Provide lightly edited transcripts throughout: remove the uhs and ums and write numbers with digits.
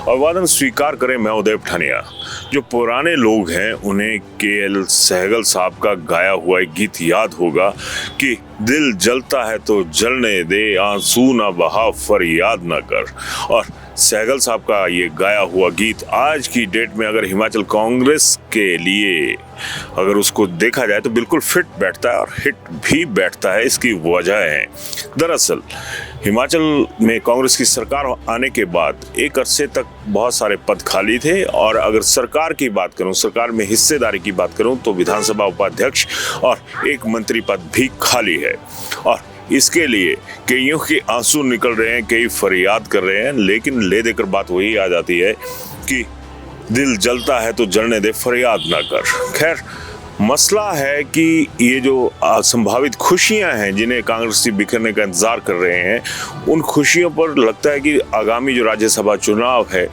अभिवादन स्वीकार करें मैं उदय पठानिया। जो पुराने लोग हैं उन्हें के.एल. सहगल साहब का गाया हुआ एक गीत याद होगा कि दिल जलता है तो जलने दे, आंसू ना बहा, फरियाद ना कर। और सहगल साहब का ये गाया हुआ गीत आज की डेट में अगर हिमाचल कांग्रेस के लिए अगर उसको देखा जाए तो बिल्कुल फिट बैठता है और हिट भी बैठता है। इसकी वजह है दरअसल हिमाचल में कांग्रेस की सरकार आने के बाद एक अरसे तक बहुत सारे पद खाली थे और अगर सरकार की बात करूं, सरकार में हिस्सेदारी की बात करूं तो विधानसभा उपाध्यक्ष और एक मंत्री पद भी खाली है। और इसके लिए कईयों के आंसू निकल रहे हैं, कई फरियाद कर रहे हैं, लेकिन ले देकर बात वही आ जाती है कि दिल जलता है तो जलने दे, फरियाद ना कर। खैर, मसला है कि ये जो संभावित खुशियां हैं जिन्हें कांग्रेसी बिखरने का इंतजार कर रहे हैं, उन खुशियों पर लगता है कि आगामी जो राज्यसभा चुनाव है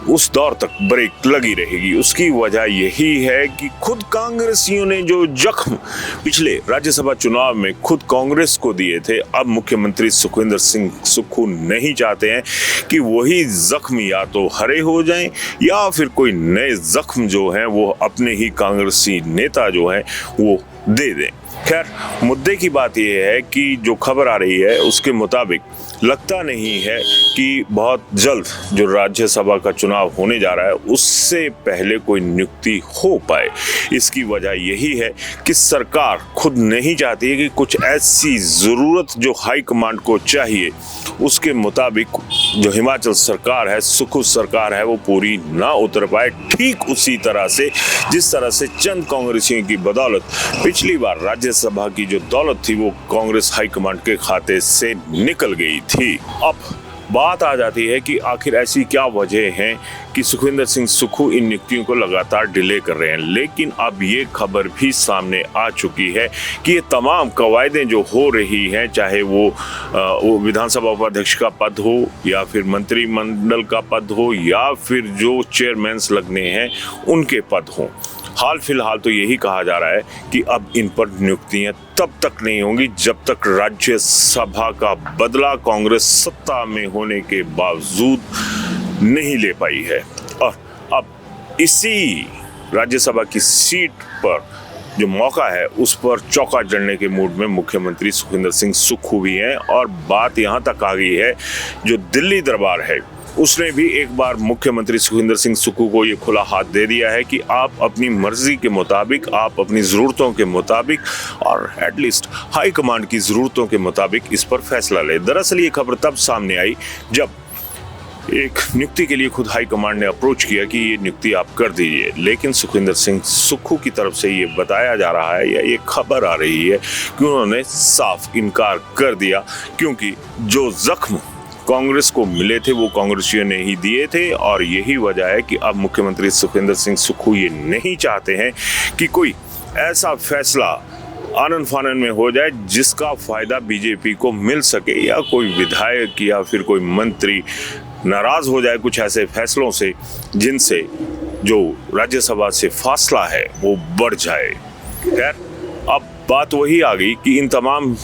उस दौर तक ब्रेक लगी रहेगी। उसकी वजह यही है कि खुद कांग्रेसियों ने जो जख्म पिछले राज्यसभा चुनाव में खुद कांग्रेस को दिए थे, अब मुख्यमंत्री सुखविंदर सिंह सुक्खू नहीं चाहते हैं कि वही जख्म या तो हरे हो जाएं या फिर कोई नए जख्म जो हैं वो अपने ही कांग्रेसी नेता जो है वो दे दें। खैर, मुद्दे की बात यह है कि जो खबर आ रही है उसके मुताबिक लगता नहीं है कि बहुत जल्द जो राज्यसभा का चुनाव होने जा रहा है उससे पहले कोई नियुक्ति हो पाए। इसकी वजह यही है कि सरकार खुद नहीं चाहती है कि कुछ ऐसी ज़रूरत जो हाई कमांड को चाहिए उसके मुताबिक जो हिमाचल सरकार है, सुक्खू सरकार है, वो पूरी ना उतर पाए। ठीक उसी तरह से जिस तरह से चंद कांग्रेसियों की बदौलत पिछली बार राज्यसभा की जो दौलत थी वो कांग्रेस हाईकमांड के खाते से निकल गई थी। अब बात आ जाती है कि आखिर ऐसी क्या वजह है कि सुखविंदर सिंह सुक्खू इन नियुक्तियों को लगातार डिले कर रहे हैं। लेकिन अब ये खबर भी सामने आ चुकी है कि ये तमाम कवायदें जो हो रही हैं, चाहे वो विधानसभा उपाध्यक्ष का पद हो या फिर मंत्रिमंडल का पद हो या फिर जो चेयरमैन्स लगने हैं उनके पद हों, हाल फिलहाल तो यही कहा जा रहा है कि अब इन पर नियुक्तियां तब तक नहीं होंगी जब तक राज्यसभा का बदला कांग्रेस सत्ता में होने के बावजूद नहीं ले पाई है। और अब इसी राज्यसभा की सीट पर जो मौका है उस पर चौका जड़ने के मूड में मुख्यमंत्री सुखविंदर सिंह सुक्खू भी हैं। और बात यहाँ तक आ गई है, जो दिल्ली दरबार है उसने भी एक बार मुख्यमंत्री सुखविंदर सिंह सुक्खू को ये खुला हाथ दे दिया है कि आप अपनी मर्जी के मुताबिक, आप अपनी ज़रूरतों के मुताबिक और एटलीस्ट हाई कमांड की ज़रूरतों के मुताबिक इस पर फैसला ले। दरअसल ये खबर तब सामने आई जब एक नियुक्ति के लिए खुद हाई कमांड ने अप्रोच किया कि ये नियुक्ति आप कर दीजिए, लेकिन सुखविंदर सिंह सुक्खू की तरफ से ये बताया जा रहा है या ये खबर आ रही है कि उन्होंने साफ इनकार कर दिया, क्योंकि जो जख्म कांग्रेस को मिले थे वो कांग्रेसियों ने ही दिए थे। और यही वजह है कि अब मुख्यमंत्री सुखविंदर सिंह सुक्खू ये नहीं चाहते हैं कि कोई ऐसा फैसला आनन फानन में हो जाए जिसका फायदा बीजेपी को मिल सके या कोई विधायक या फिर कोई मंत्री नाराज हो जाए कुछ ऐसे फैसलों से जिनसे जो राज्यसभा से फासला है वो बढ़ जाए। खैर, अब बात वही आ गई कि इन तमाम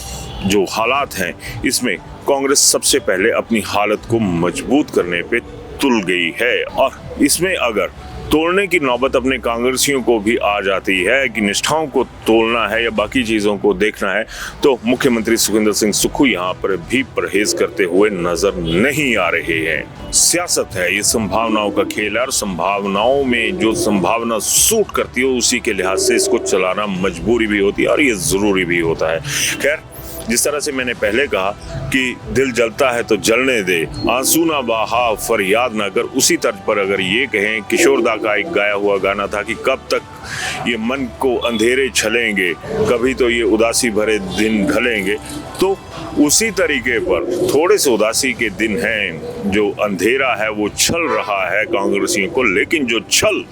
जो हालात हैं इसमें कांग्रेस सबसे पहले अपनी हालत को मजबूत करने पे तुल गई है। और इसमें अगर तोड़ने की नौबत अपने कांग्रेसियों को भी आ जाती है कि निष्ठाओं को तोड़ना है या बाकी चीज़ों को देखना है, तो मुख्यमंत्री सुखविंदर सिंह सुक्खू यहाँ पर भी परहेज करते हुए नजर नहीं आ रहे हैं। सियासत है, ये संभावनाओं का खेल है और संभावनाओं में जो संभावना सूट करती है उसी के लिहाज से इसको चलाना मजबूरी भी होती है और ये ज़रूरी भी होता है। खैर, जिस तरह से मैंने पहले कहा कि दिल जलता है तो जलने दे, आंसू ना बहा, फरियाद ना कर, उसी तर्ज पर अगर ये कहें, किशोर दा का एक गाया हुआ गाना था कि कब तक ये मन को अंधेरे छलेंगे, कभी तो ये उदासी भरे दिन ढलेंगे, तो उसी तरीके पर थोड़े से उदासी के दिन हैं, जो अंधेरा है वो छल रहा है कांग्रेसियों को, लेकिन जो छल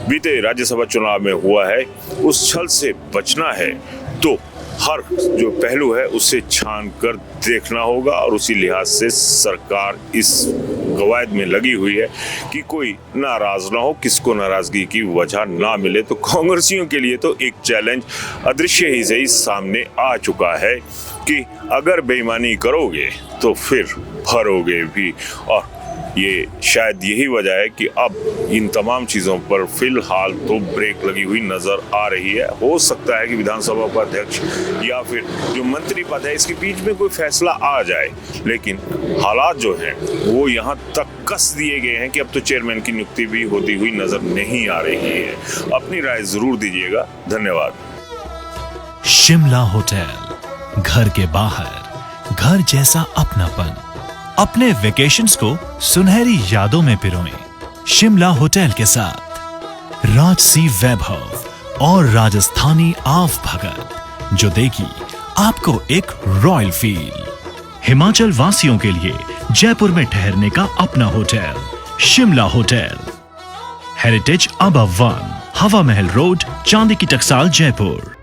बीते राज्यसभा चुनाव में हुआ है उस छल से बचना है तो हर जो पहलू है उसे छान कर देखना होगा। और उसी लिहाज से सरकार इस कवायद में लगी हुई है कि कोई नाराज ना हो, किसको नाराजगी की वजह ना मिले। तो कांग्रेसियों के लिए तो एक चैलेंज अदृश्य ही से ही सामने आ चुका है कि अगर बेईमानी करोगे तो फिर भरोगे भी। और ये शायद यही वजह है कि अब इन तमाम चीज़ों पर फिलहाल तो ब्रेक लगी हुई नज़र आ रही है। हो सकता है कि विधानसभा उपाध्यक्ष या फिर जो मंत्री पद है इसके बीच में कोई फैसला आ जाए, लेकिन हालात जो हैं वो यहाँ तक कस दिए गए हैं कि अब तो चेयरमैन की नियुक्ति भी होती हुई नज़र नहीं आ रही है। अपनी राय जरूर दीजिएगा। धन्यवाद। शिमला होटल, घर के बाहर घर जैसा अपनापन। अपने वेकेशंस को सुनहरी यादों में पिरोएं शिमला होटल के साथ। राजसी वैभव और राजस्थानी आव भगत जो देगी आपको एक रॉयल फील। हिमाचल वासियों के लिए जयपुर में ठहरने का अपना hotel Shimla hotel. Heritage above 1, हवा महल रोड, चांदी की टकसाल, जयपुर।